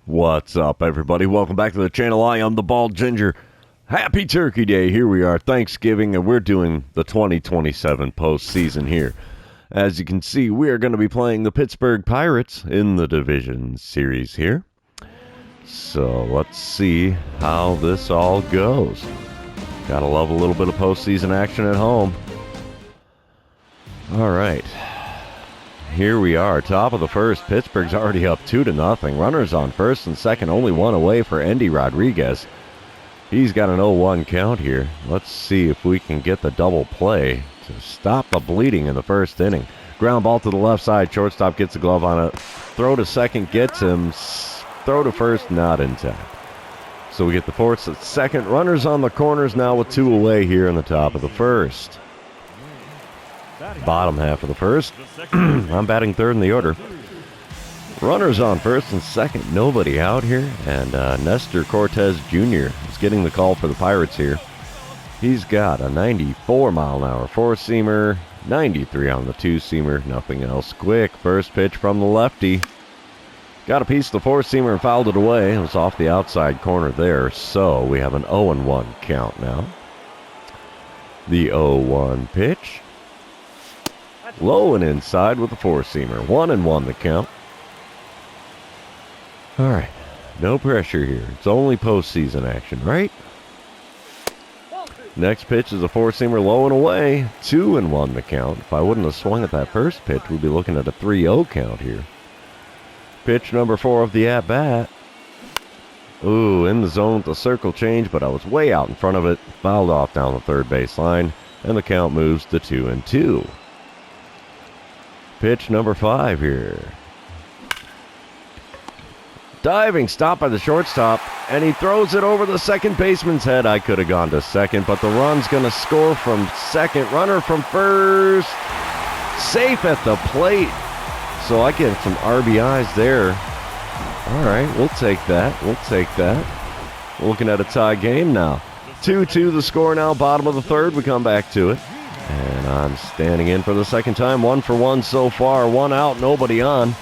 What's up, everybody? Welcome back to the channel. I am the Bald Ginger. Happy Turkey Day. Here we are, Thanksgiving, and we're doing the 2027 postseason here. As you can see, we are going to be playing the Pittsburgh Pirates in the division series here. So let's see how this all goes. Gotta love a little bit of postseason action at home. All right. Here we are, top of the first. Pittsburgh's already up 2-0. Runners on first and second, only one away for Endy Rodriguez. He's got an 0-1 count here. Let's see if we can get the double play to stop the bleeding in the first inning. Ground ball to the left side. Shortstop gets a glove on it. Throw to second gets him. Throw to first, not in time. So we get the fourth at second. Runners on the corners now with two away here in the top of the first. Bottom half of the first. I'm batting third in the order. Runners on first and second. Nobody out here. And Nestor Cortez Jr. is getting the call for the Pirates here. He's got a 94-mile-an-hour four-seamer, 93 on the two-seamer, nothing else. Quick first pitch from the lefty. Got a piece of the four-seamer and fouled it away. It was off the outside corner there. So we have an 0-1 count now. The 0-1 pitch. Low and inside with the four-seamer. 1-1 the count. All right. No pressure here. It's only postseason action, right? Next pitch is a four-seamer low and away. 2-1 the count. If I wouldn't have swung at that first pitch, we'd be looking at a 3-0 count here. Pitch number 4 of the at-bat. Ooh, in the zone with the circle change, but I was way out in front of it. Fouled off down the third base line, and the count moves to 2-2. Pitch number 5 here. Diving stop by the shortstop, and he throws it over the second baseman's head. I could have gone to second, but the run's going to score from second. Runner from first. Safe at the plate. So I get some RBIs there. All right, we'll take that. We'll take that. We're looking at a tie game now. 2-2 the score now, bottom of the third. We come back to it. And I'm standing in for the second time. 1 for 1 so far. 1 out, nobody on.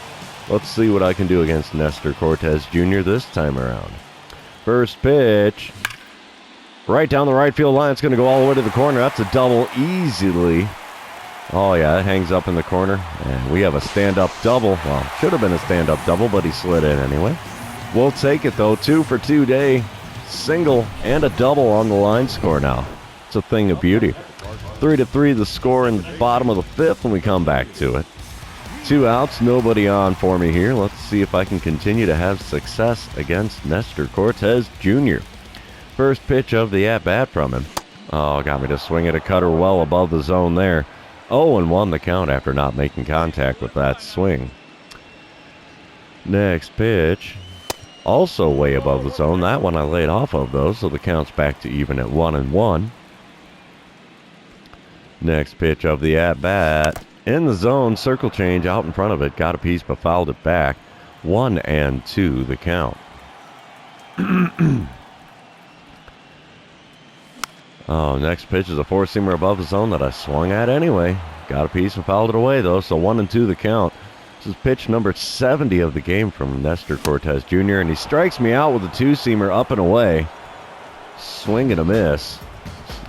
Let's see what I can do against Nestor Cortez Jr. this time around. First pitch. Right down the right field line. It's going to go all the way to the corner. That's a double easily. Oh, yeah, it hangs up in the corner. And we have a stand-up double. Well, should have been a stand-up double, but he slid in anyway. We'll take it, though. 2 for 2 day. Single and a double on the line score now. It's a thing of beauty. 3-3 the score in the bottom of the fifth when we come back to it. 2 outs, nobody on for me here. Let's see if I can continue to have success against Nestor Cortez Jr. First pitch of the at-bat from him. Oh, got me to swing at a cutter well above the zone there. 0-1 the count after not making contact with that swing. Next pitch. Also way above the zone. That one I laid off of, though, so the count's back to even at 1-1. Next pitch of the at-bat. In the zone, circle change out in front of it. Got a piece, but fouled it back. 1-2 the count. Oh, next pitch is a four-seamer above the zone that I swung at anyway. Got a piece and fouled it away, though, so 1-2 the count. This is pitch number 70 of the game from Nestor Cortez Jr., and he strikes me out with a two-seamer up and away. Swing and a miss.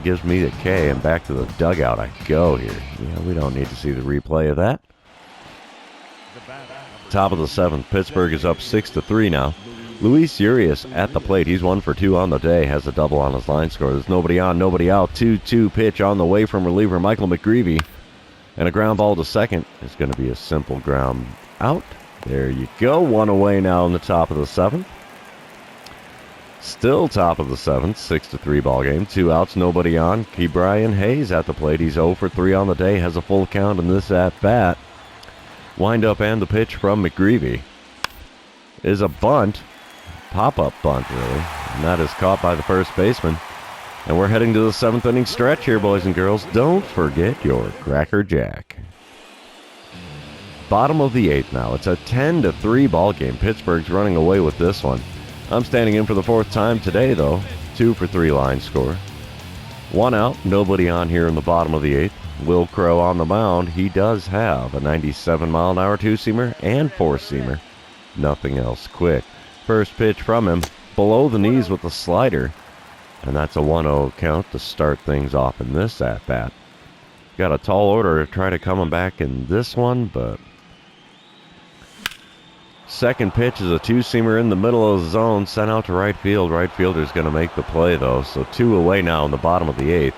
Gives me the K, and back to the dugout I go here. Yeah, we don't need to see the replay of that. Top of the seventh, Pittsburgh is up 6-3 now. Luis Urias at the plate. He's 1 for 2 on the day. Has a double on his line score. There's nobody on, nobody out. 2-2 pitch on the way from reliever Michael McGreevy. And a ground ball to second is going to be a simple ground out. There you go. 1 away now in the top of the seventh. Still top of the seventh, 6-3 ball game. 2 outs, nobody on. Ke'Bryan Hayes at the plate. He's 0 for 3 on the day. Has a full count in this at-bat. Wind up and the pitch from McGreevy is a bunt. Pop-up bunt, really. And that is caught by the first baseman. And we're heading to the 7th inning stretch here, boys and girls. Don't forget your Cracker Jack. Bottom of the 8th now. It's a 10-3 ball game. Pittsburgh's running away with this one. I'm standing in for the 4th time today, though. 2 for 3 line score. 1 out, nobody on here in the bottom of the 8th. Will Crow on the mound. He does have a 97-mile-an-hour two-seamer and four-seamer. Nothing else quick. First pitch from him, below the knees with the slider. And that's a 1-0 count to start things off in this at-bat. Got a tall order to try to come back in this one, but... Second pitch is a two-seamer in the middle of the zone, sent out to right field. Right fielder's going to make the play, though, so 2 away now in the bottom of the 8th.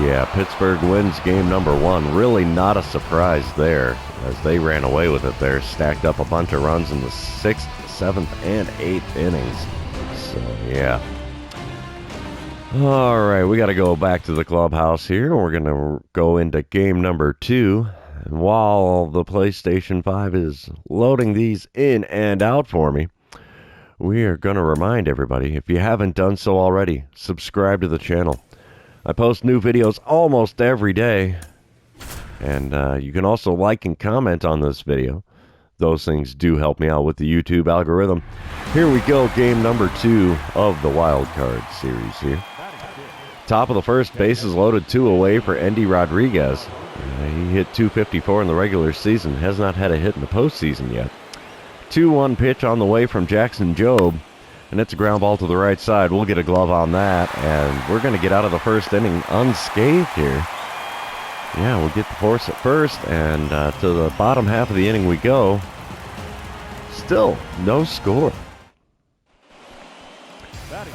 Yeah, Pittsburgh wins game number 1. Really not a surprise there, as they ran away with it there. Stacked up a bunch of runs in the 6th, 7th, and 8th innings. So, yeah. All right, we got to go back to the clubhouse here. We're going to go into game number 2. And while the PlayStation 5 is loading these in and out for me, we are going to remind everybody, if you haven't done so already, subscribe to the channel. I post new videos almost every day. And you can also like and comment on this video. Those things do help me out with the YouTube algorithm. Here we go, game number 2 of the Wild Card series here. Top of the first, bases loaded, 2 away for Endy Rodriguez. He hit .254 in the regular season. Has not had a hit in the postseason yet. 2-1 pitch on the way from Jackson Jobe. And it's a ground ball to the right side. We'll get a glove on that. And we're going to get out of the first inning unscathed here. Yeah, we'll get the force at first. And to the bottom half of the inning we go. Still no score.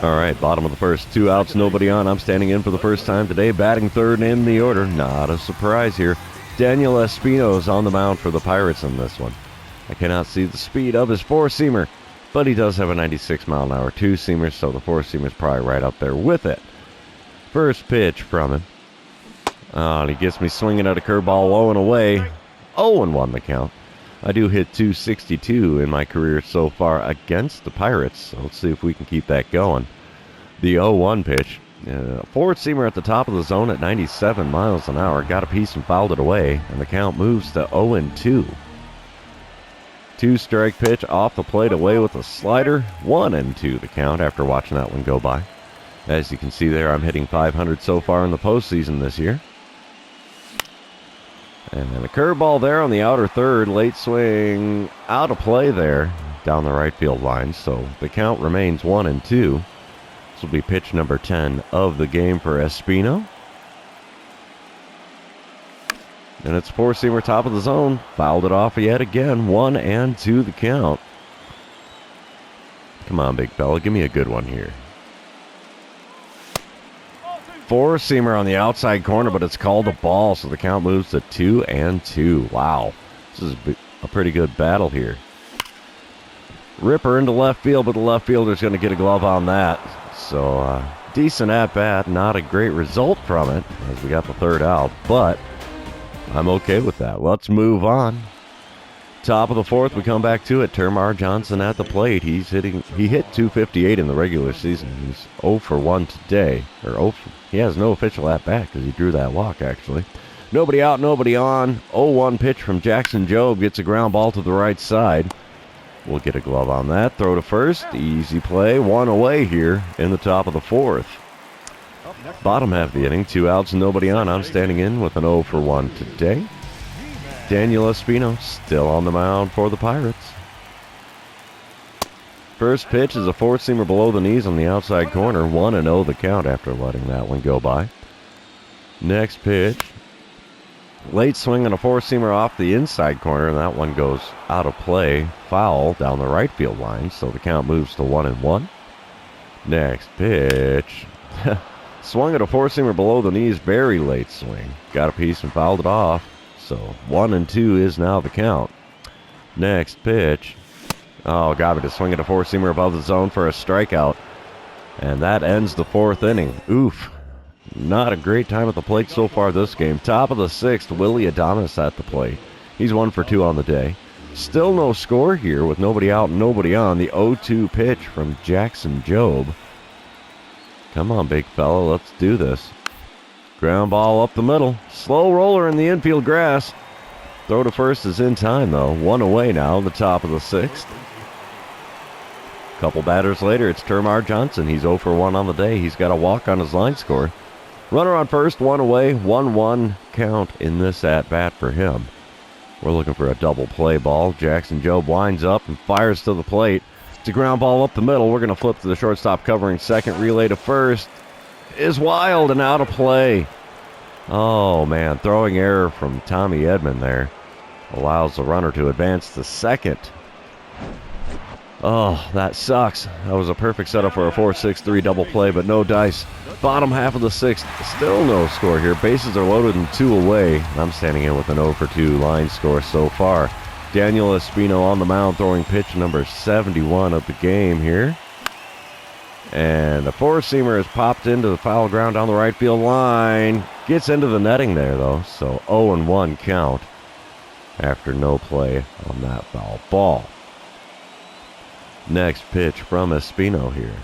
All right, bottom of the first, 2 outs, nobody on. I'm standing in for the first time today, batting third in the order. Not a surprise here. Daniel Espino's on the mound for the Pirates in this one. I cannot see the speed of his four-seamer, but he does have a 96-mile-an-hour two-seamer, so the four-seamer's probably right up there with it. First pitch from him. Oh, and he gets me swinging at a curveball low and away. 0-1 the count. I do hit .262 in my career so far against the Pirates, so let's see if we can keep that going. The 0-1 pitch. Forward-seamer at the top of the zone at 97 miles an hour. Got a piece and fouled it away, and the count moves to 0-2. 2-strike pitch off the plate away with a slider. 1-2 the count after watching that one go by. As you can see there, I'm hitting .500 so far in the postseason this year. And then a curveball there on the outer third. Late swing out of play there down the right field line. So the count remains 1-2. This will be pitch number 10 of the game for Espino. And it's four-seamer top of the zone. Fouled it off yet again. 1-2 the count. Come on, big fella. Give me a good one here. Four-seamer on the outside corner, but it's called a ball, so the count moves to 2-2. Wow. This is a pretty good battle here. Ripper into left field, but the left fielder's going to get a glove on that. So, decent at-bat. Not a great result from it, as we got the third out, but I'm okay with that. Let's move on. Top of the fourth, we come back to it. Termar Johnson at the plate. He hit .258 in the regular season. He's 0 for 1 today. He has no official at-bat because he drew that walk, actually. Nobody out, nobody on. 0-1 pitch from Jackson Jobe. Gets a ground ball to the right side. We'll get a glove on that. Throw to first. Easy play. 1 away here in the top of the fourth. Bottom half of the inning. 2 outs, nobody on. I'm standing in with an 0 for 1 today. Daniel Espino still on the mound for the Pirates. First pitch is a four-seamer below the knees on the outside corner. 1-0 the count after letting that one go by. Next pitch. Late swing on a four-seamer off the inside corner, and that one goes out of play. Foul down the right field line, so the count moves to 1-1. Next pitch. Swung at a four-seamer below the knees, very late swing. Got a piece and fouled it off. So 1-2 is now the count. Next pitch. Oh, got me to swing at a four-seamer above the zone for a strikeout. And that ends the fourth inning. Oof. Not a great time at the plate so far this game. Top of the sixth, Willie Adames at the plate. He's 1 for 2 on the day. Still no score here with nobody out and nobody on. The 0-2 pitch from Jackson Jobe. Come on, big fella, let's do this. Ground ball up the middle. Slow roller in the infield grass. Throw to first is in time, though. 1 away now, the top of the sixth. Couple batters later, it's Termar Johnson. He's 0 for 1 on the day. He's got a walk on his line score. Runner on first, 1 away, 1-1 count in this at-bat for him. We're looking for a double play ball. Jackson Jobe winds up and fires to the plate. It's a ground ball up the middle. We're going to flip to the shortstop covering second. Relay to first is wild and out of play. Oh, man. Throwing error from Tommy Edman there. Allows the runner to advance to second. Oh, that sucks. That was a perfect setup for a 4-6-3 double play, but no dice. Bottom half of the sixth. Still no score here. Bases are loaded and 2 away. I'm standing in with an 0-for-2 line score so far. Daniel Espino on the mound throwing pitch number 71 of the game here. And the four-seamer has popped into the foul ground down the right field line. Gets into the netting there, though. So 0-1 count after no play on that foul ball. Next pitch from Espino here.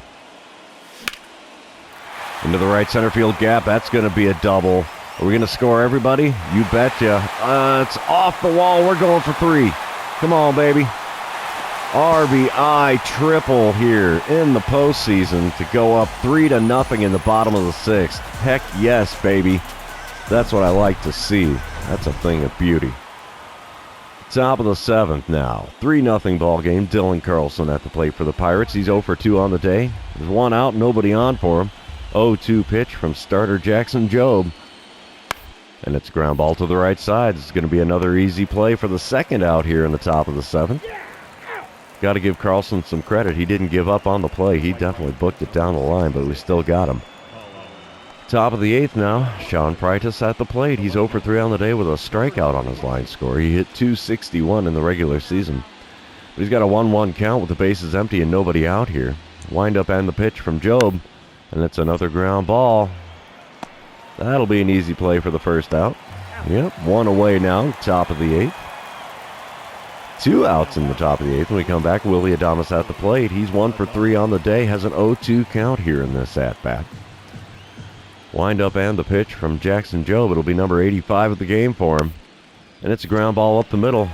Into the right center field gap. That's going to be a double. Are we going to score, everybody? You betcha. It's off the wall. We're going for 3. Come on, baby. RBI triple here in the postseason to go up 3-0 in the bottom of the sixth. Heck yes, baby. That's what I like to see. That's a thing of beauty. Top of the seventh now. 3-0 ball game. Dylan Carlson at the plate for the Pirates. He's 0-for-2 on the day. There's 1 out, nobody on for him. 0-2 pitch from starter Jackson Jobe. And it's a ground ball to the right side. It's going to be another easy play for the second out here in the top of the seventh. Got to give Carlson some credit. He didn't give up on the play. He definitely booked it down the line, but we still got him. Top of the eighth now. Sean Freitas at the plate. He's 0-for-3 on the day with a strikeout on his line score. He hit .261 in the regular season. But he's got a 1-1 count with the bases empty and nobody out here. Wind up and the pitch from Jobe. And it's another ground ball. That'll be an easy play for the first out. Yep, 1 away now, top of the eighth. 2 outs in the top of the eighth. When we come back, Willie Adames at the plate. He's 1-for-3 on the day, has an 0-2 count here in this at-bat. Wind up and the pitch from Jackson Jobe. It'll be number 85 of the game for him. And it's a ground ball up the middle.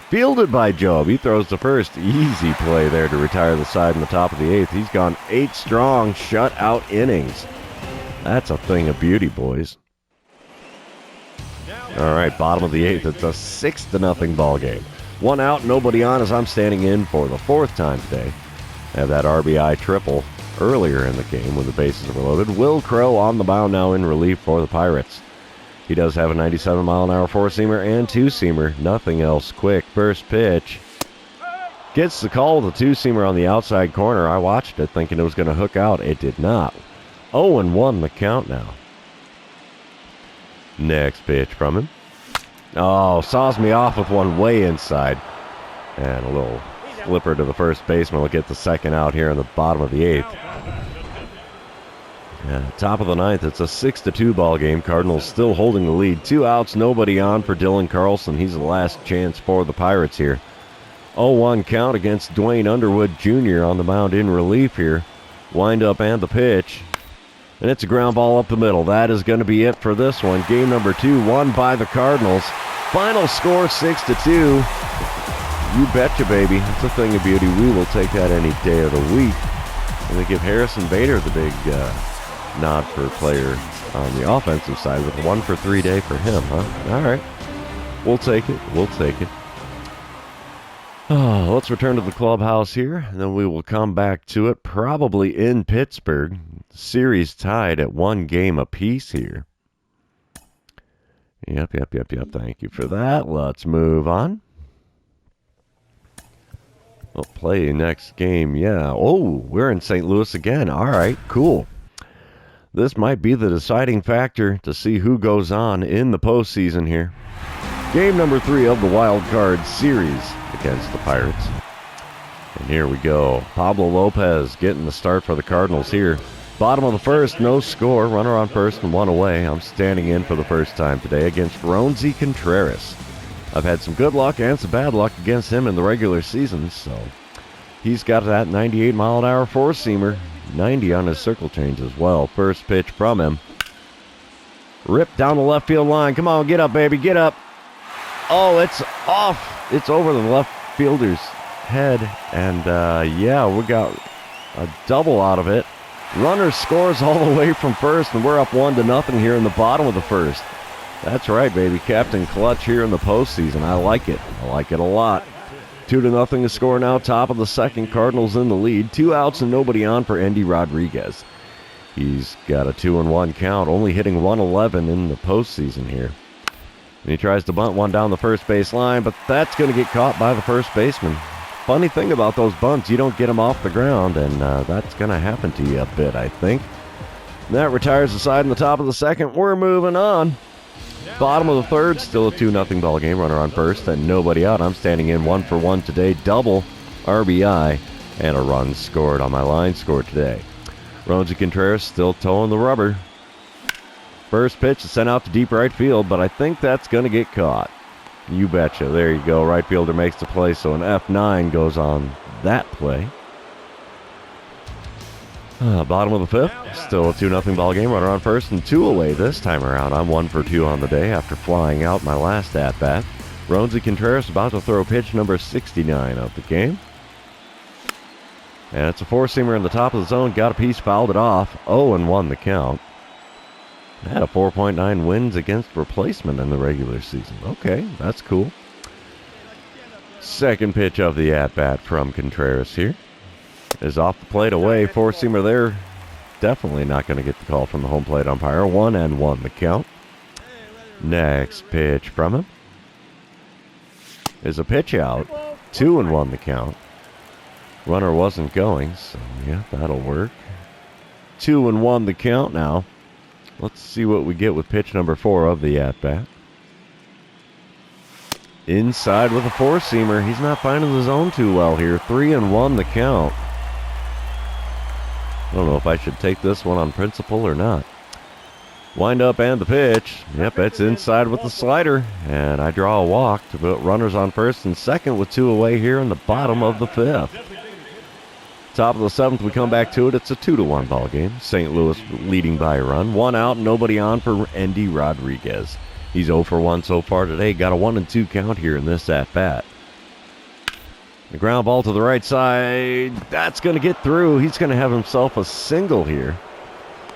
Fielded by Jobe. He throws the first. Easy play there to retire the side in the top of the eighth. He's gone 8 strong shutout innings. That's a thing of beauty, boys. All right, bottom of the eighth. It's a 6-0 ball game. 1 out, nobody on as I'm standing in for the 4th time today. Have that RBI triple earlier in the game when the bases were loaded. Will Crow on the mound now in relief for the Pirates. He does have a 97-mile-an-hour four-seamer and two-seamer. Nothing else quick. First pitch. Gets the call with a two-seamer on the outside corner. I watched it thinking it was going to hook out. It did not. 0-1 the count now. Next pitch from him. Oh, saws me off with one way inside. And a little flipper to the first baseman will get the second out here in the bottom of the eighth. Top of the ninth, it's a 6-2 ball game. Cardinals still holding the lead. 2 outs, nobody on for Dylan Carlson. He's the last chance for the Pirates here. 0-1 count against Dwayne Underwood Jr. on the mound in relief here. Wind up and the pitch. And it's a ground ball up the middle. That is going to be it for this one. Game number 2 won by the Cardinals. Final score 6-2. You betcha, baby. It's a thing of beauty. We will take that any day of the week. And they give Harrison Bader the big nod for player on the offensive side with a 1-for-3 day for him, huh? All right. We'll take it. We'll take it. Oh, let's return to the clubhouse here, and then we will come back to it, probably in Pittsburgh. Series tied at 1 game apiece here. Yep. Thank you for that. Let's move on. We'll play next game, yeah. Oh, we're in St. Louis again. All right, cool. This might be the deciding factor to see who goes on in the postseason here. Game number 3 of the Wild Card series against the Pirates. And here we go. Pablo Lopez getting the start for the Cardinals here. Bottom of the first, no score. Runner on first and 1 away. I'm standing in for the first time today against Roansy Contreras. I've had some good luck and some bad luck against him in the regular season, so he's got that 98-mile-an-hour four-seamer. 90 on his circle change as well. First pitch from him. Ripped down the left field line. Come on, get up, baby, get up. Oh, it's off. It's over the left fielder's head. And, yeah, we got a double out of it. Runner scores all the way from first, and we're up 1-0 here in the bottom of the first. That's right, baby. Captain Clutch here in the postseason. I like it. I like it a lot. 2-0 to score now, top of the second. Cardinals in the lead. 2 outs and nobody on for Endy Rodriguez. He's got a 2-1 count, only hitting 111 in the postseason here. And he tries to bunt one down the first base line, but that's going to get caught by the first baseman. Funny thing about those bunts, you don't get them off the ground, and that's going to happen to you a bit, I think. And that retires the side in the top of the second. We're moving on. Bottom of the third, still a 2-0 ball game. Runner on first and nobody out. I'm standing in 1 for 1 today. Double RBI and a run scored on my line score today. Roansy Contreras still towing the rubber. First pitch is sent out to deep right field, but I think that's going to get caught. You betcha. There you go. Right fielder makes the play, so an F9 goes on that play. Bottom of the fifth, still a 2-0 ball game. Runner on first and 2 away this time around. I'm 1 for 2 on the day after flying out my last at-bat. Roansy Contreras about to throw pitch number 69 of the game. And it's a 4-seamer in the top of the zone. Got a piece, fouled it off. 0-1 the count. Had a 4.9 wins against replacement in the regular season. Okay, that's cool. Second pitch of the at-bat from Contreras here is off the plate away. 4-seamer there. Definitely not going to get the call from the home plate umpire. 1-1 the count. Next pitch from him is a pitch out. 2-1 the count. Runner wasn't going, so yeah, that'll work. 2-1 the count now. Let's see what we get with pitch number 4 of the at-bat. Inside with a 4-seamer. He's not finding the zone too well here. 3-1 the count. I don't know if I should take this one on principle or not. Wind up and the pitch. Yep, it's inside with the slider. And I draw a walk to put runners on first and second with 2 away here in the bottom of the fifth. Top of the seventh, we come back to it. It's a 2-1 ball game. St. Louis leading by a run. 1 out, nobody on for Endy Rodriguez. He's 0 for 1 so far today. Got a 1-2 count here in this at-bat. The ground ball to the right side. That's going to get through. He's going to have himself a single here.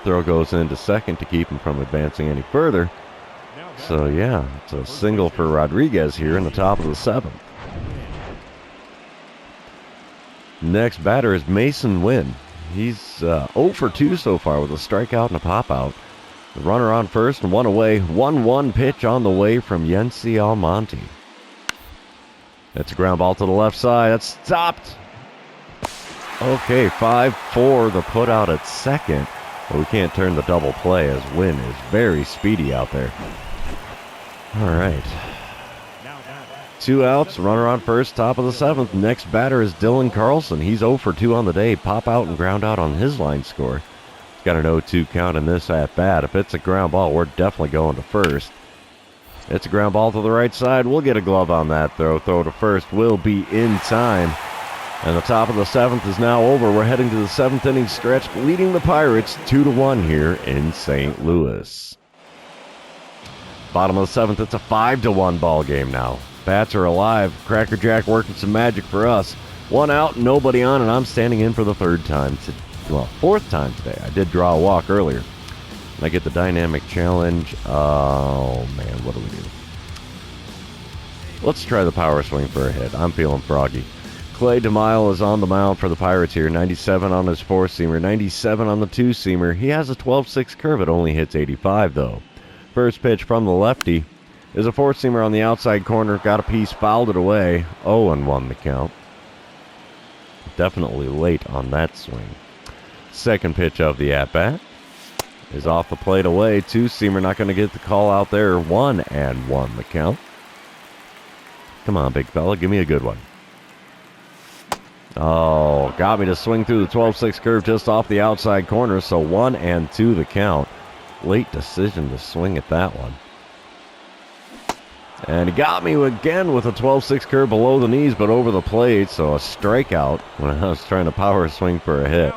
Throw goes into second to keep him from advancing any further. So, yeah, it's a single for Rodriguez here in the top of the seventh. Next batter is Mason Wynn. He's 0 for 2 so far with a strikeout and a pop-out. The runner on first and 1 away. 1-1 pitch on the way from Yency Almonte. That's a ground ball to the left side. That's stopped. Okay, 5-4 the put out at second. But we can't turn the double play as Wynn is very speedy out there. All right. 2 outs, runner on first, top of the seventh. Next batter is Dylan Carlson. He's 0 for 2 on the day. Pop out and ground out on his line score. He's got an 0-2 count in this at-bat. If it's a ground ball, we're definitely going to first. It's a ground ball to the right side. We'll get a glove on that throw. Throw to first will be in time. And the top of the seventh is now over. We're heading to the 7th inning stretch, leading the Pirates 2-1 here in St. Louis. Bottom of the 7th, it's a 5-1 ball game now. Bats are alive. Cracker Jack working some magic for us. 1 out, nobody on, and I'm standing in for the 4th time today. I did draw a walk earlier. And I get the dynamic challenge. Oh, man, what do we do? Let's try the power swing for a hit. I'm feeling froggy. Clay DeMille is on the mound for the Pirates here. 97 on his 4-seamer, 97 on the 2-seamer. He has a 12-6 curve. It only hits 85, though. First pitch from the lefty is a 4-seamer on the outside corner. Got a piece, fouled it away. 0-1 the count. Definitely late on that swing. Second pitch of the at-bat is off the plate away. 2-seamer not going to get the call out there. 1-1 the count. Come on, big fella. Give me a good one. Oh, got me to swing through the 12-6 curve just off the outside corner. So 1-2 the count. Late decision to swing at that one. And he got me again with a 12-6 curve below the knees, but over the plate, so a strikeout when I was trying to power swing for a hit.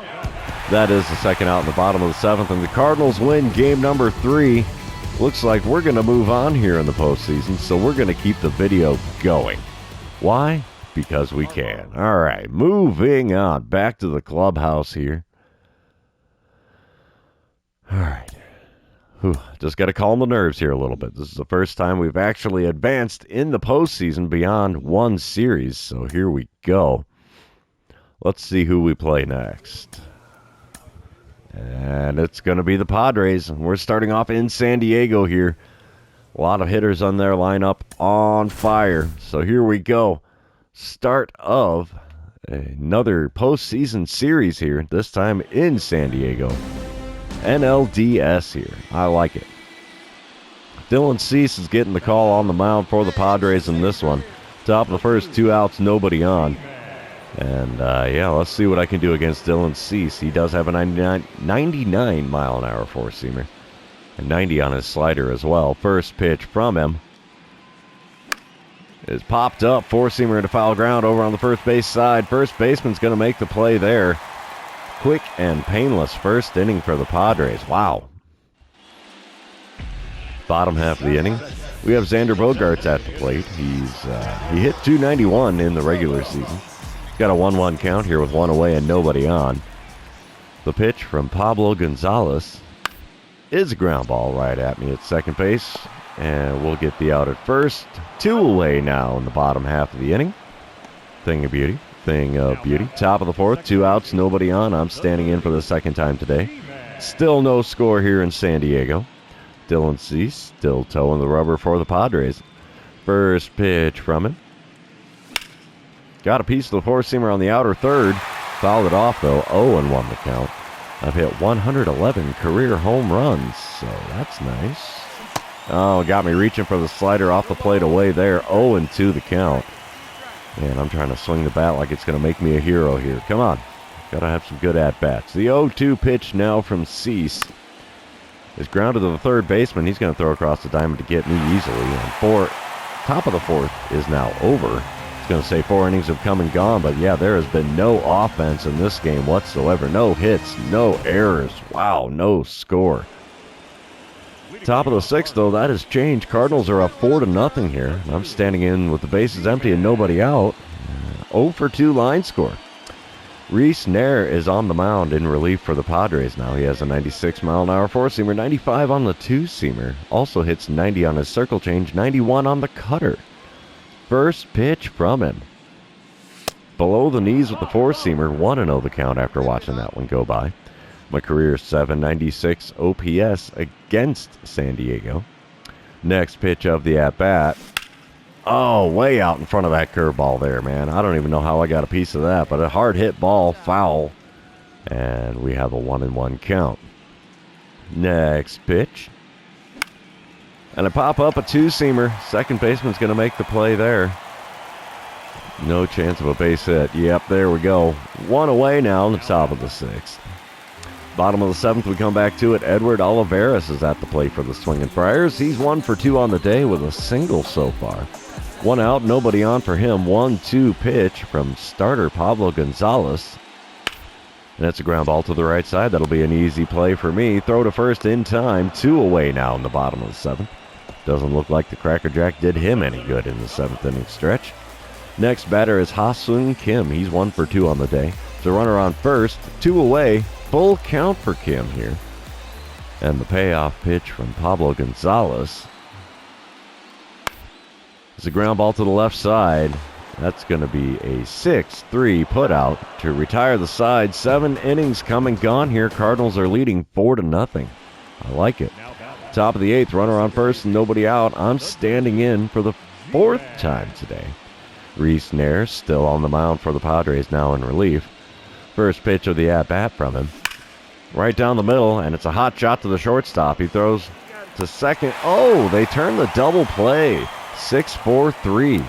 That is the second out in the bottom of the 7th, and the Cardinals win game number 3. Looks like we're going to move on here in the postseason, so we're going to keep the video going. Why? Because we can. All right, moving on. Back to the clubhouse here. All right. Just got to calm the nerves here a little bit. This is the first time we've actually advanced in the postseason beyond one series, so here we go. Let's see who we play next. And it's going to be the Padres. We're starting off in San Diego here. A lot of hitters on their lineup on fire. So here we go. Start of another postseason series here, this time in San Diego. NLDS here. I like it. Dylan Cease is getting the call on the mound for the Padres in this one. Top of the first, 2 outs, nobody on. And, let's see what I can do against Dylan Cease. He does have a 99 mile an hour four-seamer. And 90 on his slider as well. First pitch from him is popped up. Four-seamer into foul ground over on the first base side. First baseman's going to make the play there. Quick and painless first inning for the Padres. Wow. Bottom half of the inning, we have Xander Bogaerts at the plate. He hit .291 in the regular season. Got a 1-1 count here with 1 away and nobody on. The pitch from Pablo Gonzalez is a ground ball right at me at second base. And we'll get the out at first. 2 away now in the bottom half of the inning. Thing of beauty. Top of the fourth, 2 outs, nobody on. I'm standing in for the second time today. Still no score here in San Diego. Dylan Cease still towing the rubber for the Padres. First pitch from him. Got a piece of the four-seamer on the outer third. Fouled it off, though. 0-1 the count. I've hit 111 career home runs, so that's nice. Oh, got me reaching for the slider off the plate away there. 0-2 the count. And I'm trying to swing the bat like it's going to make me a hero here. Come on. Got to have some good at-bats. The 0-2 pitch now from Cease is grounded to the third baseman. He's going to throw across the diamond to get me easily. And top of the fourth is now over. Going to say 4 innings have come and gone, but yeah, there has been no offense in this game whatsoever. No hits, no errors. Wow, no score. Top of the sixth, though, that has changed. Cardinals are up 4-0 here. I'm standing in with the bases empty and nobody out. 0-2 line score. Reese Nair is on the mound in relief for the Padres now. He has a 96 mile an hour four-seamer, 95 on the two-seamer. Also hits 90 on his circle change, 91 on the cutter. First pitch from him. Below the knees with the four-seamer, 1-0 the count after watching that one go by. My career 796 OPS against San Diego. Next pitch of the at-bat. Oh, way out in front of that curveball there, man. I don't even know how I got a piece of that, but a hard hit ball, foul. And we have a 1-1 count. Next pitch. And I pop up a two-seamer. Second baseman's going to make the play there. No chance of a base hit. Yep, there we go. 1 away now on the top of the sixth. Bottom of the seventh, we come back to it. Edward Olivares is at the plate for the Swinging Friars. He's 1 for 2 on the day with a single so far. 1 out, nobody on for him. 1-2 pitch from starter Pablo Gonzalez. And it's a ground ball to the right side. That'll be an easy play for me. Throw to first in time. 2 away now in the bottom of the seventh. Doesn't look like the Cracker Jack did him any good in the seventh inning stretch. Next batter is Ha-Seung Kim. He's 1 for 2 on the day. So runner on first, 2 away. Full count for Kim here. And the payoff pitch from Pablo Gonzalez is a ground ball to the left side. That's going to be a 6-3 putout to retire the side. 7 innings come and gone here. Cardinals are leading 4-0. I like it. Top of the eighth, runner on first and nobody out. I'm standing in for the 4th time today. Reese Nair still on the mound for the Padres, now in relief. First pitch of the at-bat from him. Right down the middle, and it's a hot shot to the shortstop. He throws to second. Oh, they turned the double play. 6-4-3.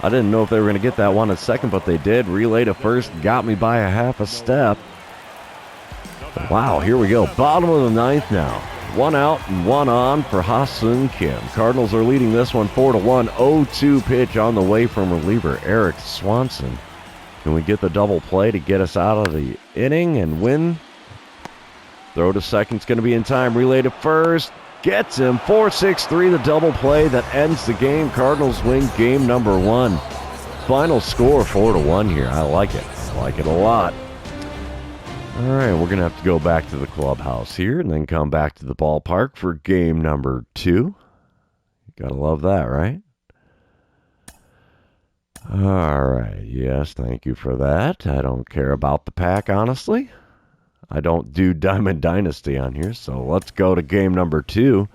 I didn't know if they were going to get that one at second, but they did. Relay to first, got me by a half a step. Wow, here we go. Bottom of the ninth now. 1 out and 1 on for Ha-Seung Kim. Cardinals are leading this one 4-1. 0-2 pitch on the way from reliever Eric Swanson. Can we get the double play to get us out of the inning and win? Throw to second's going to be in time. Relay to first. Gets him. 4-6-3, the double play that ends the game. Cardinals win game number 1. Final score 4-1 here. I like it. I like it a lot. All right, we're going to have to go back to the clubhouse here and then come back to the ballpark for game number 2. Gotta love that, right? All right, yes, thank you for that. I don't care about the pack, honestly. I don't do Diamond Dynasty on here, so let's go to game number 2.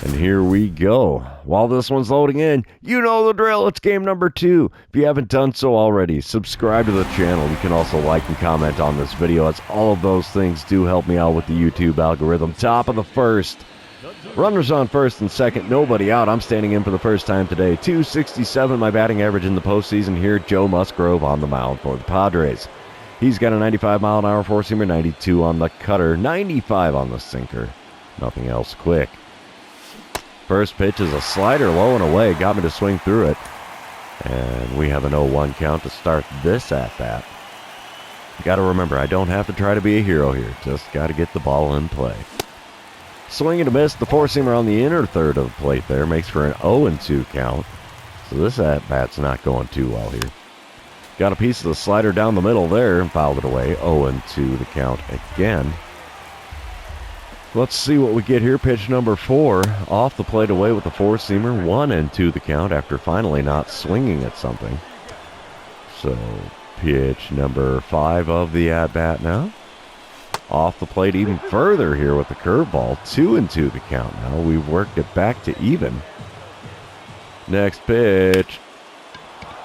And here we go. While this one's loading in, you know the drill. It's game number 2. If you haven't done so already, subscribe to the channel. You can also like and comment on this video, as all of those things do help me out with the YouTube algorithm. Top of the first. Runners on first and second. Nobody out. I'm standing in for the first time today. 267 my batting average in the postseason here. Joe Musgrove on the mound for the Padres. He's got a 95-mile-an-hour four-seamer, 92 on the cutter, 95 on the sinker. Nothing else quick. First pitch is a slider low and away. Got me to swing through it. And we have an 0-1 count to start this at-bat. Got to remember, I don't have to try to be a hero here. Just got to get the ball in play. Swing and a miss. The four-seamer on the inner third of the plate there makes for an 0-2 count. So this at-bat's not going too well here. Got a piece of the slider down the middle there and fouled it away. 0-2 the count again. Let's see what we get here. Pitch number 4. Off the plate away with the four-seamer. 1-2 the count after finally not swinging at something. So pitch number 5 of the at-bat now. Off the plate even further here with the curveball. 2-2 the count now. We've worked it back to even. Next pitch.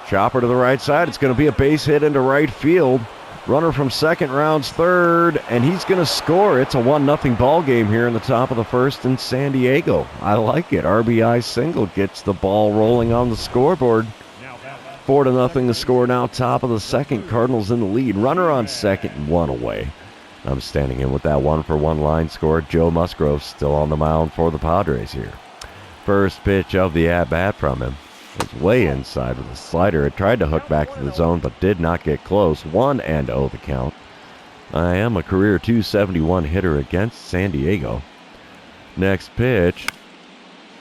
Chopper to the right side. It's going to be a base hit into right field. Runner from second rounds third, and he's going to score. It's a 1-0 ball game here in the top of the first in San Diego. I like it. RBI single gets the ball rolling on the scoreboard. 4-0 the score now. Top of the second. Cardinals in the lead. Runner on second and 1 away. I'm standing in with that 1-for-1 line score. Joe Musgrove still on the mound for the Padres here. First pitch of the at-bat from him was way inside with a slider. It tried to hook back to the zone, but did not get close. 1-0 the count. I am a career .271 hitter against San Diego. Next pitch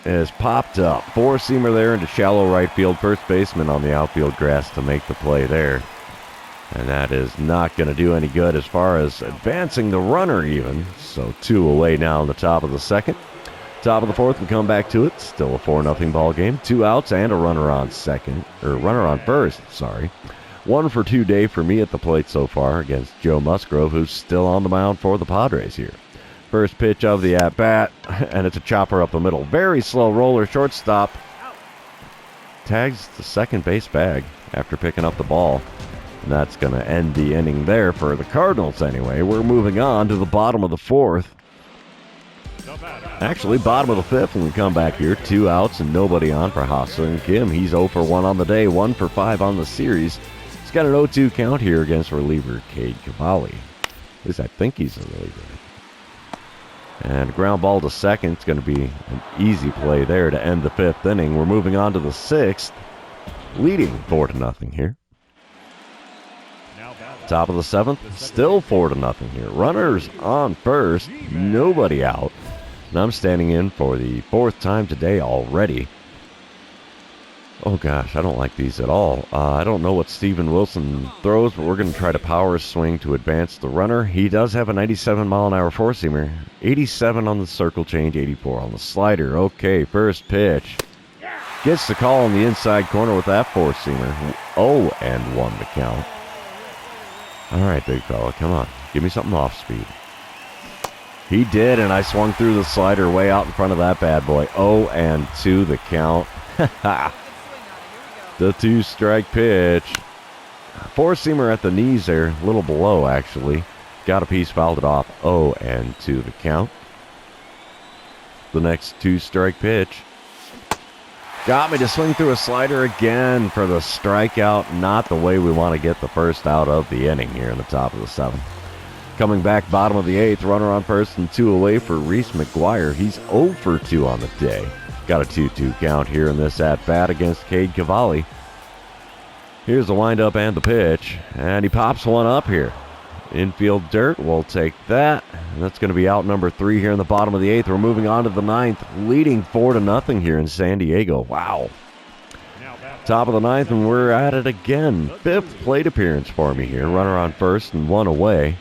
is popped up. Four-seamer there into shallow right field. First baseman on the outfield grass to make the play there. And that is not going to do any good as far as advancing the runner even. So 2 away now in the top of the second. Top of the fourth and come back to it. Still a 4-0 ball game. 2 outs and a runner on first. 1-for-2 day for me at the plate so far against Joe Musgrove, who's still on the mound for the Padres here. First pitch of the at-bat, and it's a chopper up the middle. Very slow roller, shortstop. Tags the second base bag after picking up the ball. And that's going to end the inning there for the Cardinals anyway. We're moving on to the bottom of the fourth. Actually, bottom of the fifth when we come back here. 2 outs and nobody on for Ha-Seong Kim. He's 0-for-1 on the day, 1-for-5 on the series. He's got an 0-2 count here against reliever Cade Cavalli. At least I think he's a reliever. And ground ball to second. It's going to be an easy play there to end the fifth inning. We're moving on to the sixth, leading 4-0 here. Top of the seventh, still 4-0 here. Runners on first, nobody out. And I'm standing in for the 4th time today already. Oh gosh, I don't like these at all. I don't know what Steven Wilson throws, but we're going to try to power swing to advance the runner. He does have a 97-mile-an-hour four-seamer. 87 on the circle change, 84 on the slider. Okay, first pitch. Gets the call on the inside corner with that four-seamer. 0-1 the count. All right, big fella, come on. Give me something off speed. He did, and I swung through the slider way out in front of that bad boy. 0-2 the count. The 2-strike pitch. Four-seamer at the knees there, a little below actually. Got a piece, fouled it off. 0-2 the count. The next 2-strike pitch. Got me to swing through a slider again for the strikeout. Not the way we want to get the first out of the inning here in the top of the seventh. Coming back bottom of the eighth, runner on first and 2 away for Reese McGuire. He's 0-for-2 on the day. Got a 2-2 count here in this at-bat against Cade Cavalli. Here's the windup and the pitch, and he pops one up here. Infield dirt, we'll take that. And that's going to be out number 3 here in the bottom of the eighth. We're moving on to the ninth, leading 4-0 here in San Diego. Wow. Top of the ninth, and we're at it again. 5th plate appearance for me here. Runner on first and 1 away.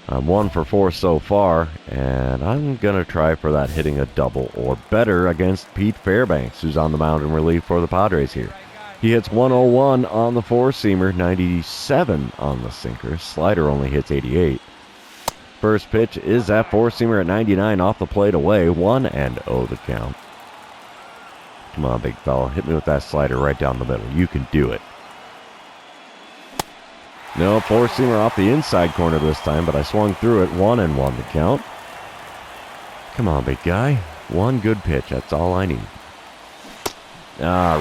I'm 1 for 4 so far, and I'm going to try for that hitting a double or better against Pete Fairbanks, who's on the mound in relief for the Padres here. He hits 101 on the four-seamer, 97 on the sinker. Slider only hits 88. First pitch is that four-seamer at 99 off the plate away, 1-0 the count. Come on, big fella, hit me with that slider right down the middle. You can do it. No, four-seamer off the inside corner this time, but I swung through it. 1-1 the count. Come on, big guy. One good pitch. That's all I need.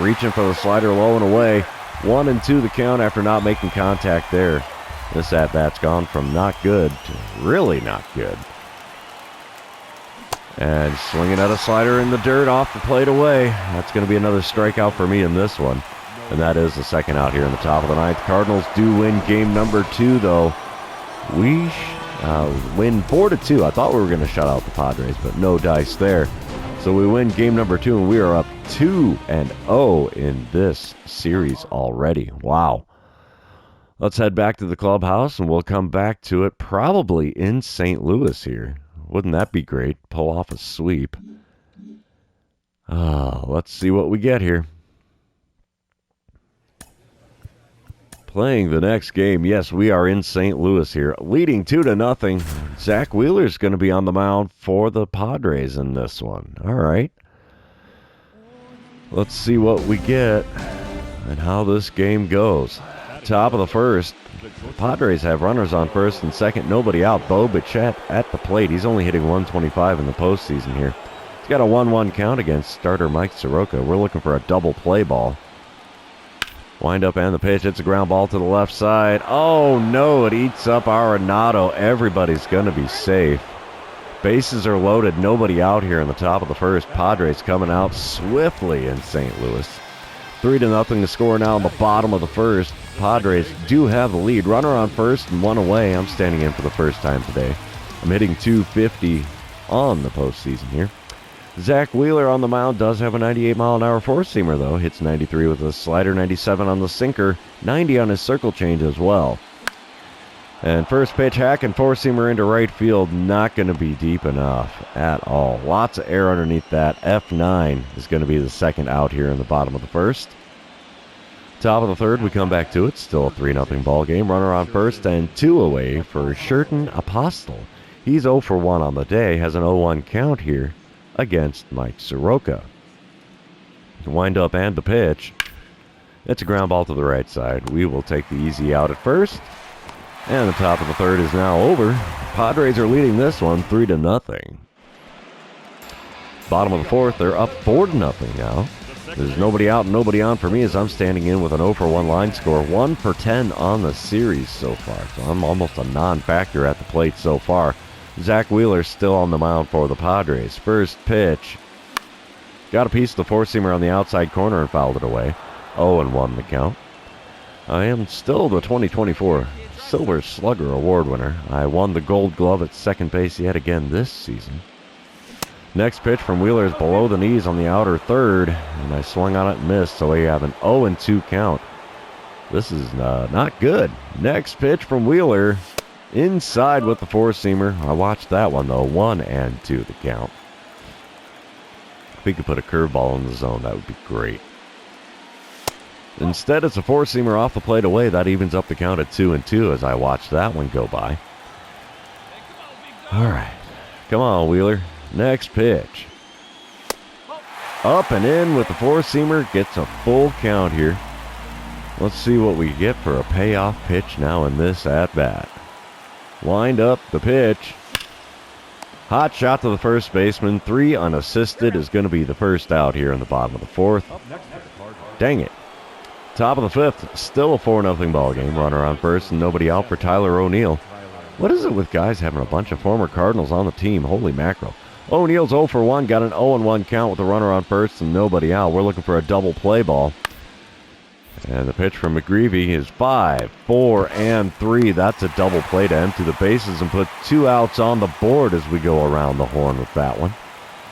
Reaching for the slider low and away. 1-2 the count after not making contact there. This at-bat's gone from not good to really not good. And swinging at a slider in the dirt off the plate away. That's going to be another strikeout for me in this one. And that is the second out here in the top of the ninth. Cardinals do win game number 2, though. We win 4-2. I thought we were going to shut out the Padres, but no dice there. So we win game number 2, and we are up 2-0 in this series already. Wow. Let's head back to the clubhouse, and we'll come back to it probably in St. Louis here. Wouldn't that be great? Pull off a sweep. Let's see what we get here. Playing the next game, yes, we are in St. Louis here, leading 2-0. Zach Wheeler's going to be on the mound for the Padres in this one. All right. Let's see what we get and how this game goes. Top of the first, the Padres have runners on first and second, nobody out. Bo Bichette at the plate. He's only hitting 125 in the postseason here. He's got a 1-1 count against starter Mike Soroka. We're looking for a double play ball. Wind up and the pitch. It's a ground ball to the left side. Oh, no, it eats up Arenado. Everybody's going to be safe. Bases are loaded. Nobody out here in the top of the first. Padres coming out swiftly in St. Louis. 3-0 to score now in the bottom of the first. Padres do have the lead. Runner on first and one away. I'm standing in for the first time today. I'm hitting 250 on the postseason here. Zach Wheeler on the mound does have a 98-mile-an-hour four-seamer, though. Hits 93 with a slider, 97 on the sinker, 90 on his circle change as well. And first pitch, hack and four-seamer into right field. Not going to be deep enough at all. Lots of air underneath that. F9 is going to be the second out here in the bottom of the first. Top of the third, we come back to it. Still a 3-0 ball game. Runner on first and 2 away for Sherton Apostle. He's 0 for 1 on the day. Has an 0-1 count here against Mike Soroka. Wind up and the pitch. It's a ground ball to the right side. We will take the easy out at first. And the top of the third is now over. Padres are leading this one 3-0. Bottom of the fourth, they're up 4-0 now. There's nobody out and nobody on for me as I'm standing in with an 0 for 1 line score. 1 for 10 on the series so far. So I'm almost a non-factor at the plate so far. Zach Wheeler still on the mound for the Padres. First pitch. Got a piece of the four-seamer on the outside corner and fouled it away. 0-1 the count. I am still the 2024 Silver Slugger Award winner. I won the Gold Glove at second base yet again this season. Next pitch from Wheeler is below the knees on the outer third, and I swung on it and missed, so we have an 0-2 count. This is not good. Next pitch from Wheeler. Inside with the four-seamer. I watched that one, though. 1-2 the count. If we could put a curveball in the zone, that would be great. Instead, it's a four-seamer off the plate away. That evens up the count at 2-2 as I watch that one go by. All right. Come on, Wheeler. Next pitch. Up and in with the four-seamer. Gets a full count here. Let's see what we get for a payoff pitch now in this at-bat. Wind up the pitch. Hot shot to the first baseman. 3 unassisted is going to be the first out here in the bottom of the fourth. Dang it. Top of the fifth. Still a 4-0 ball game. Runner on first and nobody out for Tyler O'Neill. What is it with guys having a bunch of former Cardinals on the team? Holy mackerel. O'Neill's 0 for 1. Got an 0-1 count with a runner on first and nobody out. We're looking for a double play ball. And the pitch from McGreevy is 5, 4, and 3. That's a double play to empty the bases and put 2 outs on the board as we go around the horn with that one.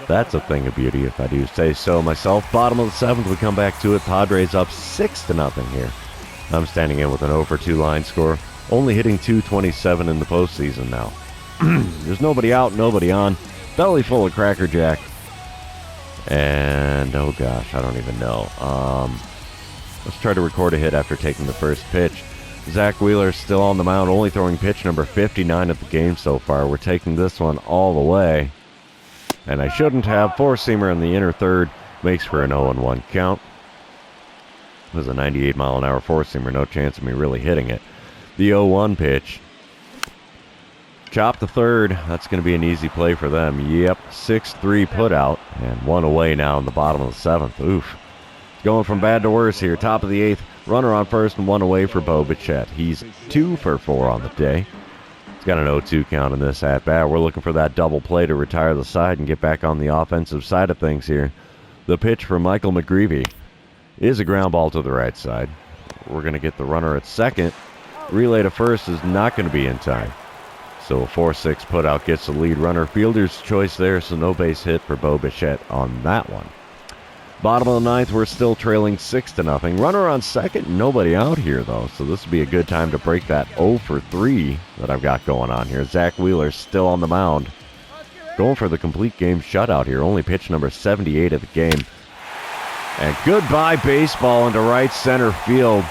That's a thing of beauty, if I do say so myself. Bottom of the seventh, we come back to it. Padres up 6-0 here. I'm standing in with an 0 for 2 line score. Only hitting .227 in the postseason now. There's nobody out, nobody on. Belly full of Cracker Jack. And, oh gosh, I don't even know. Let's try to record a hit after taking the first pitch. Zach Wheeler's still on the mound, only throwing pitch number 59 of the game so far. We're taking this one all the way. And I shouldn't have. Four-seamer in the inner third. Makes for an 0-1 count. It was a 98-mile-an-hour four-seamer. No chance of me really hitting it. The 0-1 pitch. Chop the third. That's going to be an easy play for them. Yep, 6-3 put out. And one away now in the bottom of the seventh. Oof. Going from bad to worse here. Top of the eighth. Runner on first and one away for Bo Bichette. He's 2 for 4 on the day. He's got an 0-2 count in this at-bat. We're looking for that double play to retire the side and get back on the offensive side of things here. The pitch for Michael McGreevy is a ground ball to the right side. We're going to get the runner at second. Relay to first is not going to be in time. So a 4-6 putout gets the lead runner. Fielder's choice there, so no base hit for Bo Bichette on that one. Bottom of the ninth, we're still trailing 6-0. Runner on second, nobody out here though, so this would be a good time to break that 0 for 3 that I've got going on here. Zach Wheeler still on the mound. Going for the complete game shutout here, only pitch number 78 of the game. And goodbye baseball into right center field.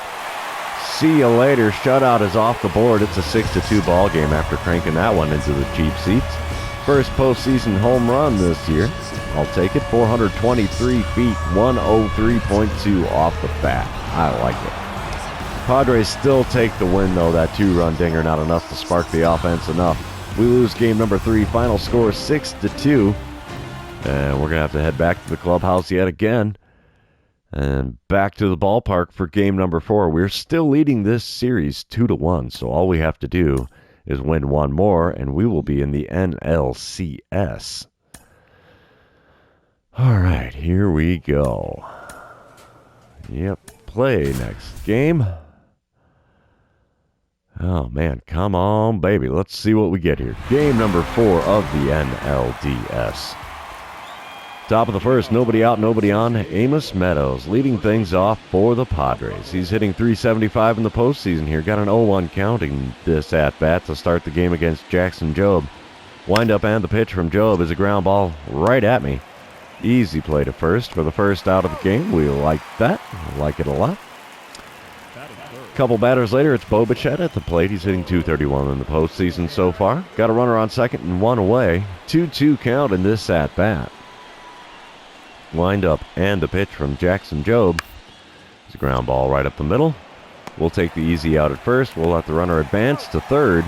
See you later. Shutout is off the board. It's a 6-2 ball game after cranking that one into the cheap seats. First postseason home run this year. I'll take it. 423 feet, 103.2 off the bat. I like it. Padres still take the win, though. That 2-run dinger, not enough to spark the offense enough. We lose game number 3. Final score 6-2. And we're going to have to head back to the clubhouse yet again. And back to the ballpark for game number 4. We're still leading this series 2-1, so all we have to do is win one more, and we will be in the NLCS. All right, here we go. Yep, play next game. Oh, man, come on, baby. Let's see what we get here. Game number 4 of the NLDS. Top of the first, nobody out, nobody on. Amos Meadows leading things off for the Padres. He's hitting .375 in the postseason here. Got an 0-1 count in this at-bat to start the game against Jackson Jobe. Wind-up and the pitch from Jobe is a ground ball right at me. Easy play to first for the first out of the game. We like that. We like it a lot. Couple batters later, it's Bo Bichette at the plate. He's hitting .231 in the postseason so far. Got a runner on second and one away. 2-2 count in this at-bat. Wind up and the pitch from Jackson Jobe. It's a ground ball right up the middle. We'll take the easy out at first. We'll let the runner advance to third.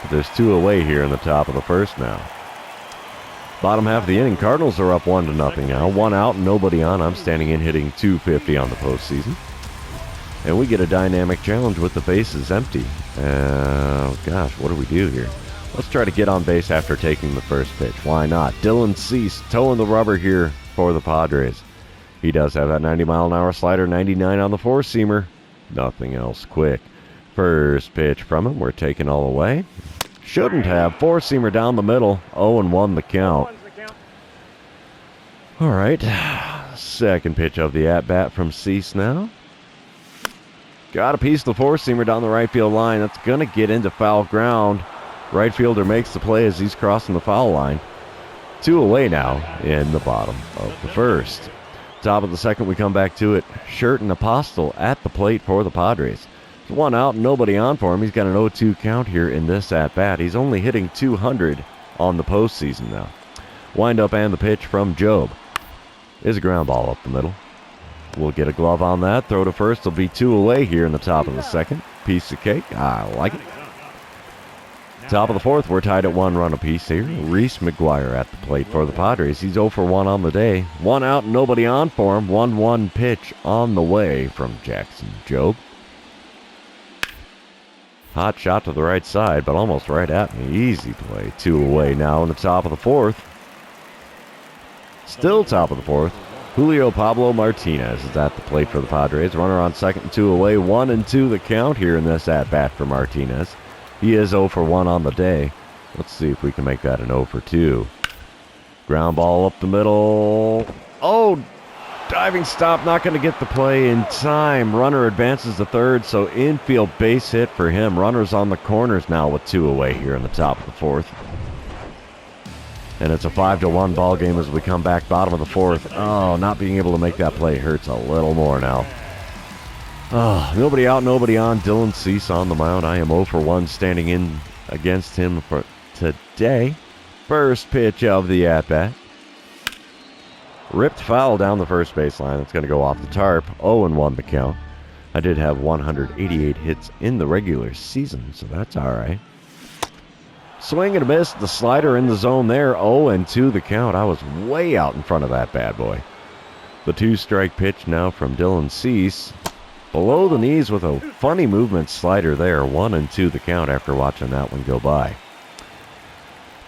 But there's 2 away here in the top of the first now. Bottom half of the inning, Cardinals are up 1-0 now. 1 out and nobody on. I'm standing in hitting .250 on the postseason. And we get a dynamic challenge with the bases empty. Gosh, what do we do here? Let's try to get on base after taking the first pitch. Why not? Dylan Cease towing the rubber here for the Padres. He does have that 90-mile-an-hour slider, 99 on the four-seamer. Nothing else quick. First pitch from him. We're taking all away. Shouldn't have. Four-seamer down the middle. 0-1 the count. All right. Second pitch of the at-bat from Cease now. Got a piece of the four-seamer down the right field line. That's going to get into foul ground. Right fielder makes the play as he's crossing the foul line. 2 away now in the bottom of the first. Top of the second, we come back to it. Shirt and Apostle at the plate for the Padres. 1 out, nobody on for him. He's got an 0-2 count here in this at-bat. He's only hitting .200 on the postseason now. Wind up and the pitch from Jobe is a ground ball up the middle. We'll get a glove on that. Throw to first. There'll be 2 away here in the top of the second. Piece of cake. I like it. Top of the fourth, we're tied at 1 run apiece here. Reese McGuire at the plate for the Padres. He's 0 for 1 on the day. 1 out, nobody on for him. 1-1 pitch on the way from Jackson Jobe. Hot shot to the right side, but almost right at me. Easy play. 2 away now in the top of the fourth. Still top of the fourth. Julio Pablo Martinez is at the plate for the Padres. Runner on second and 2 away. 1-2 the count here in this at-bat for Martinez. He is 0 for 1 on the day. Let's see if we can make that an 0 for 2. Ground ball up the middle. Oh, Diving stop, not going to get the play in time. Runner advances to third, so infield base hit for him. Runners on the corners now with 2 away here in the top of the 4th. And it's a 5-1 ball game as we come back bottom of the 4th. Oh, not being able to make that play hurts a little more now. Oh, nobody out, nobody on. Dylan Cease on the mound. I am 0 for 1 standing in against him for today. First pitch of the at-bat. Ripped foul down the first baseline. It's going to go off the tarp. 0-1 the count. I did have 188 hits in the regular season, so that's all right. Swing and a miss. The slider in the zone there. 0-2 the count. I was way out in front of that bad boy. The 2-strike pitch now from Dylan Cease. Below the knees with a funny movement slider there. 1-2 the count after watching that one go by.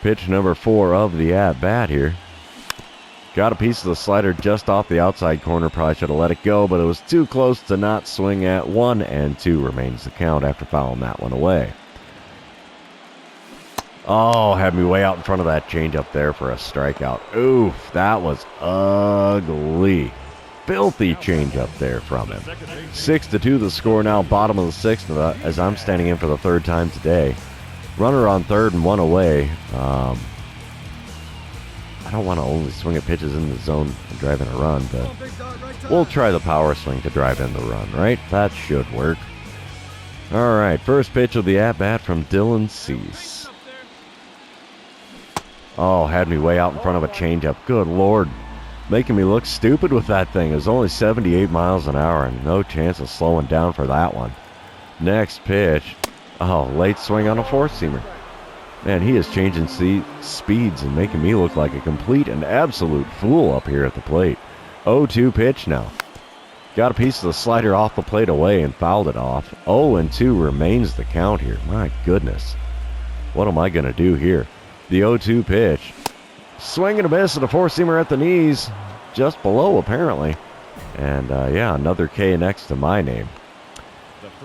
Pitch number 4 of the at-bat here. Got a piece of the slider just off the outside corner. Probably should have let it go, but it was too close to not swing at. 1-2 remains the count after fouling that one away. Oh, had me way out in front of that changeup there for a strikeout. Oof, that was ugly. Filthy changeup there from him. 6-2 the score now, bottom of the 6th, as I'm standing in for the 3rd time today. Runner on 3rd and 1 away. I don't want to only swing at pitches in the zone and drive in a run, but we'll try the power swing to drive in the run, right? That should work. All right, first pitch of the at-bat from Dylan Cease. Oh, had me way out in front of a changeup. Good Lord. Making me look stupid with that thing. It was only 78 miles an hour and no chance of slowing down for that one. Next pitch. Oh, late swing on a 4-seamer. Man, he is changing speeds and making me look like a complete and absolute fool up here at the plate. 0-2 pitch now. Got a piece of the slider off the plate away and fouled it off. 0-2 remains the count here. My goodness. What am I going to do here? The 0-2 pitch. Swing and a miss and a 4-seamer at the knees. Just below, apparently. And, yeah, another K next to my name.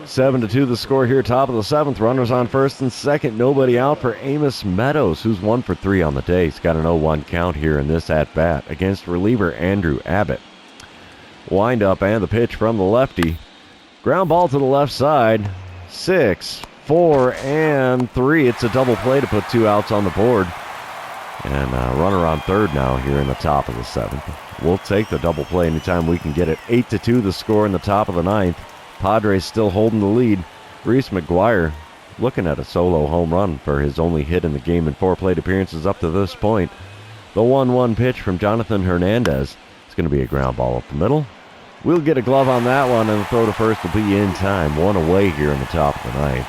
7-2 the score here, top of the 7th. Runners on 1st and 2nd. Nobody out for Amos Meadows, who's 1 for 3 on the day. He's got an 0-1 count here in this at-bat against reliever Andrew Abbott. Wind up and the pitch from the lefty. Ground ball to the left side. 6, 4, and 3. It's a double play to put 2 outs on the board. And runner on 3rd now here in the top of the 7th. We'll take the double play anytime we can get it. 8-2 the score in the top of the 9th. Padres still holding the lead. Reese McGuire looking at a solo home run for his only hit in the game in 4 plate appearances up to this point. The 1-1 pitch from Jonathan Hernandez. It's going to be a ground ball up the middle. We'll get a glove on that one, and the throw to first will be in time. 1 away here in the top of the 9th.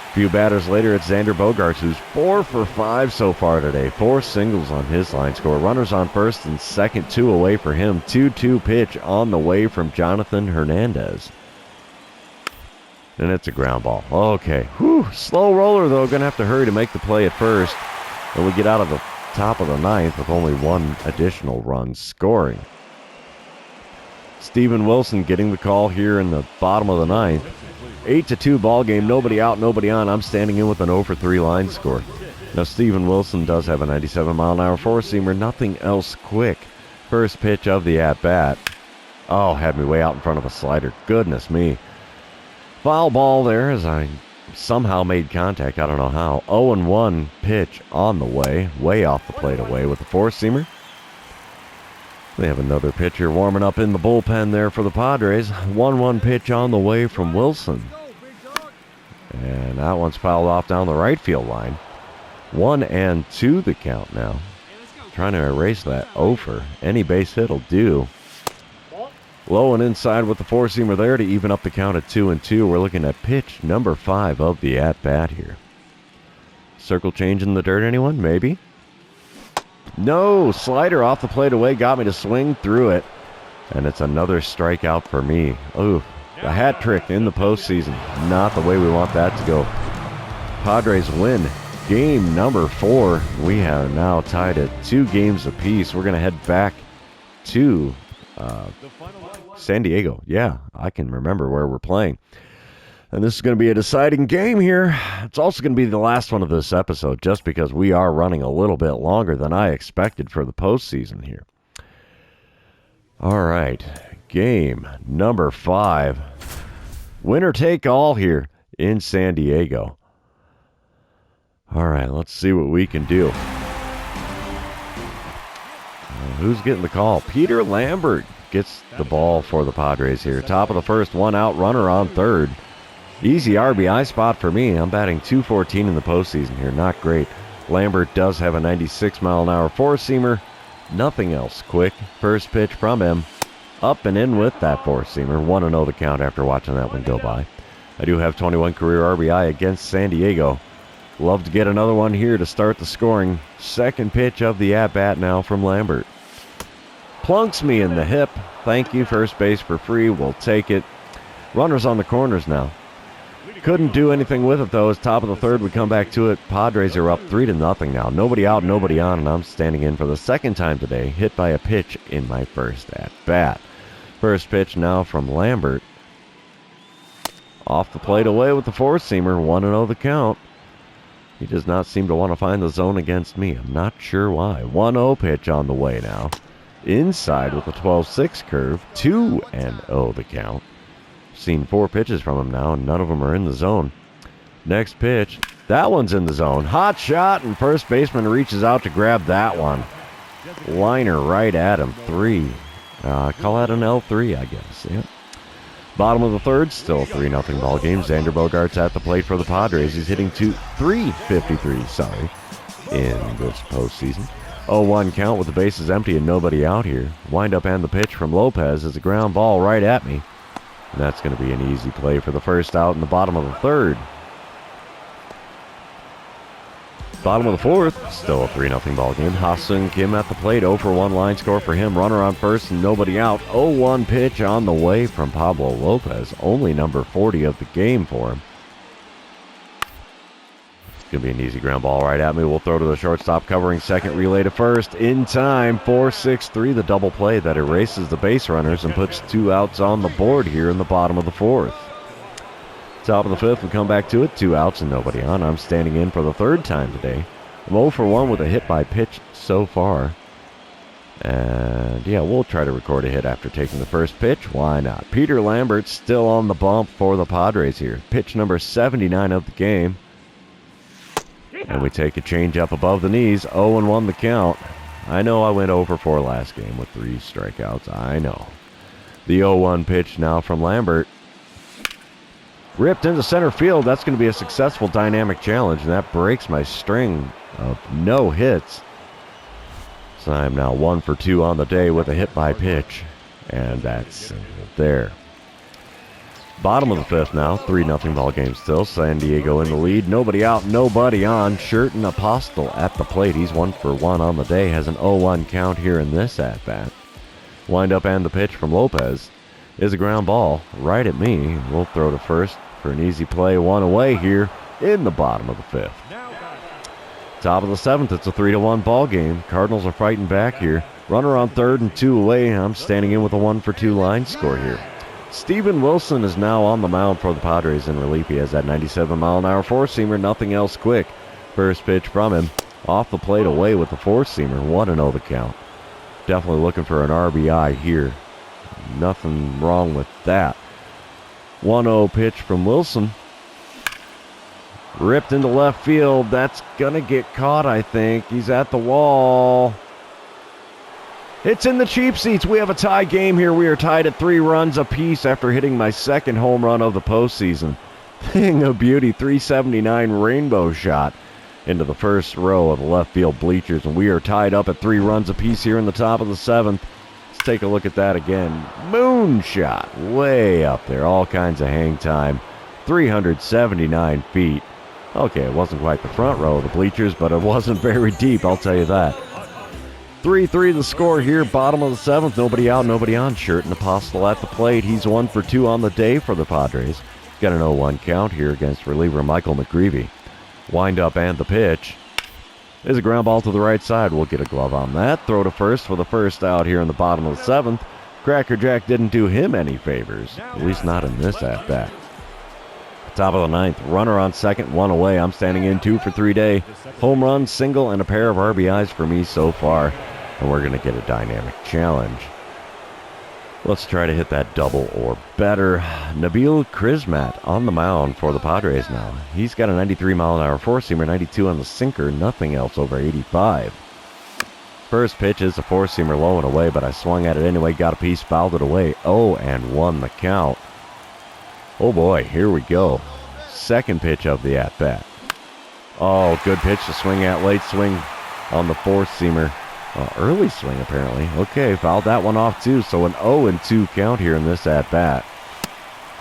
A few batters later, it's Xander Bogaerts, who's 4 for 5 so far today. 4 singles on his line score. Runners on 1st and 2nd, 2 away for him. 2-2 pitch on the way from Jonathan Hernandez. And it's a ground ball. Okay. Whew. Slow roller, though. Going to have to hurry to make the play at first. And we get out of the top of the 9th with only 1 additional run scoring. Steven Wilson getting the call here in the bottom of the 9th. 8-2 ball game, nobody out, nobody on. I'm standing in with an 0 for 3 line score. Now, Steven Wilson does have a 97-mile-an-hour 4-seamer, nothing else quick. First pitch of the at-bat. Oh, had me way out in front of a slider. Goodness me. Foul ball there as I somehow made contact. I don't know how. 0-1 pitch on the way off the plate away with the 4-seamer. They have another pitcher warming up in the bullpen there for the Padres. 1-1 pitch on the way from Wilson. And that one's fouled off down the right field line. 1-2 the count now. Trying to erase that over. Any base hit will do. Low and inside with the 4-seamer there to even up the count at 2-2. We're looking at pitch number 5 of the at-bat here. Circle change in the dirt, anyone? Maybe. No, slider off the plate away, got me to swing through it. And it's another strikeout for me. Ooh, a hat trick in the postseason. Not the way we want that to go. Padres win game number 4. We have now tied at 2 games apiece. We're going to head back to San Diego. Yeah, I can remember where we're playing. And this is going to be a deciding game here. It's also going to be the last one of this episode, just because we are running a little bit longer than I expected for the postseason here. All right, game number 5. Winner take all here in San Diego. All right, let's see what we can do. Who's getting the call? Peter Lambert gets the ball for the Padres here. Top of the first, 1 out, runner on third. Easy RBI spot for me. I'm batting .214 in the postseason here. Not great. Lambert does have a 96-mile-an-hour four-seamer. Nothing else quick. First pitch from him. Up and in with that four-seamer. 1-0 the count after watching that one go by. I do have 21 career RBI against San Diego. Love to get another one here to start the scoring. Second pitch of the at-bat now from Lambert. Plunks me in the hip. Thank you, first base for free. We'll take it. Runners on the corners now. Couldn't do anything with it, though. As top of the third, we come back to it. Padres are up 3-0 now. Nobody out, nobody on, and I'm standing in for the second time today. Hit by a pitch in my first at-bat. First pitch now from Lambert. Off the plate away with the four-seamer. 1-0 the count. He does not seem to want to find the zone against me. I'm not sure why. 1-0 pitch on the way now. Inside with a 12-6 curve. 2-0 the count. Seen 4 pitches from him now, and none of them are in the zone. Next pitch. That one's in the zone. Hot shot, and first baseman reaches out to grab that one. Liner right at him. 3. Call that an L3, I guess. Yep. Bottom of the third, still a 3-0 ball game. Xander Bogaerts at the plate for the Padres. He's hitting .353, in this postseason. 0-1 count with the bases empty and nobody out here. Wind up and the pitch from Lopez is a ground ball right at me. And that's going to be an easy play for the first out in the bottom of the third. Bottom of the fourth, still a 3-0 ball game. Ha-Seung Kim at the plate, 0-for-1 line score for him. Runner on first and nobody out. 0-1 pitch on the way from Pablo Lopez. Only number 40 of the game for him. It's going to be an easy ground ball right at me. We'll throw to the shortstop, covering second, relay to first. In time, 4-6-3, the double play that erases the base runners and puts 2 outs on the board here in the bottom of the fourth. Top of the fifth, we come back to it. 2 outs and nobody on. I'm standing in for the third time today. I'm 0-for-1 with a hit by pitch so far. And yeah, we'll try to record a hit after taking the first pitch. Why not? Peter Lambert still on the bump for the Padres here. Pitch number 79 of the game. And we take a change up above the knees. 0-1 the count. I know I went 0-for-4 last game with 3 strikeouts. I know. The 0-1 pitch now from Lambert. Ripped into center field. That's going to be a successful dynamic challenge, and that breaks my string of no hits. So I'm now 1-for-2 on the day with a hit by pitch. And that's there. Bottom of the fifth now, 3-0 ball game still. San Diego in the lead. Nobody out, nobody on. Sherton Apostle at the plate. He's 1-for-1 on the day. Has an 0-1 count here in this at-bat. Wind up and the pitch from Lopez is a ground ball right at me. We'll throw to first for an easy play. 1 away here in the bottom of the fifth. Top of the seventh, it's a 3-1 ball game. Cardinals are fighting back here. Runner on third and 2 away. I'm standing in with a 1-for-2 line score here. Steven Wilson is now on the mound for the Padres in relief. He has that 97-mile-an-hour four-seamer. Nothing else quick. First pitch from him. Off the plate away with the four-seamer. 1-0 the count. Definitely looking for an RBI here. Nothing wrong with that. 1-0 pitch from Wilson. Ripped into left field. That's going to get caught, I think. He's at the wall. It's in the cheap seats. We have a tie game here. We are tied at 3 runs apiece after hitting my second home run of the postseason. Thing of beauty, 379 rainbow shot into the first row of the left field bleachers. And we are tied up at 3 runs apiece here in the top of the seventh. Let's take a look at that again. Moonshot way up there. All kinds of hang time. 379 feet. Okay, it wasn't quite the front row of the bleachers, but it wasn't very deep, I'll tell you that. 3-3 the score here, bottom of the seventh. Nobody out, nobody on. Sherton Apostle at the plate. He's 1-for-2 on the day for the Padres. Got an 0-1 count here against reliever Michael McGreevy. Wind up and the pitch. There's a ground ball to the right side. We'll get a glove on that. Throw to first for the first out here in the bottom of the seventh. Cracker Jack didn't do him any favors, at least not in this at-bat. Top of the ninth, runner on second, 1 away. I'm standing in 2-for-3 day. Home run, single, and a pair of RBIs for me so far. And we're going to get a dynamic challenge. Let's try to hit that double or better. Nabil Krismat on the mound for the Padres now. He's got a 93-mile-an-hour four-seamer, 92 on the sinker, nothing else over 85. First pitch is a four-seamer low and away, but I swung at it anyway, got a piece, fouled it away. 0-1 the count. Oh boy, here we go. Second pitch of the at-bat. Oh, good pitch to swing at, late swing on the four-seamer. Early swing, apparently. Okay, fouled that one off, too. So an 0-2 count here in this at-bat.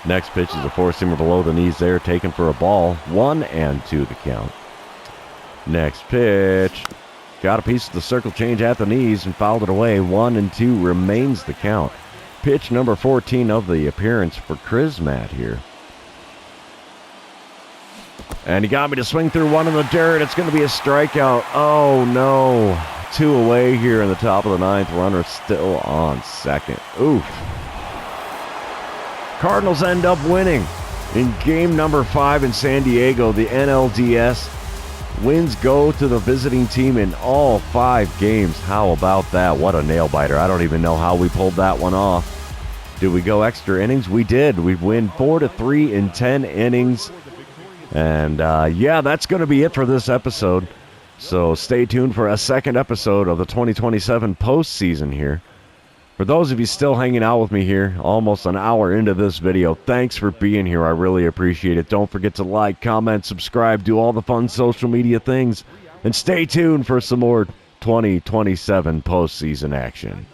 Next pitch is a four-seamer below the knees there, taken for a ball. 1-2 the count. Next pitch. Got a piece of the circle change at the knees and fouled it away. 1-2 remains the count. Pitch number 14 of the appearance for Krismat here. And he got me to swing through one in the dirt. It's going to be a strikeout. Oh, no. 2 away here in the top of the ninth. Runner still on second. Oof. Cardinals end up winning in game number 5 in San Diego. The NLDS wins go to the visiting team in all 5 games. How about that? What a nail-biter. I don't even know how we pulled that one off. Did we go extra innings? We did. We win 4-3 in 10 innings. And, yeah, that's going to be it for this episode. So stay tuned for a second episode of the 2027 postseason here. For those of you still hanging out with me here, almost an hour into this video, thanks for being here. I really appreciate it. Don't forget to like, comment, subscribe, do all the fun social media things. And stay tuned for some more 2027 postseason action.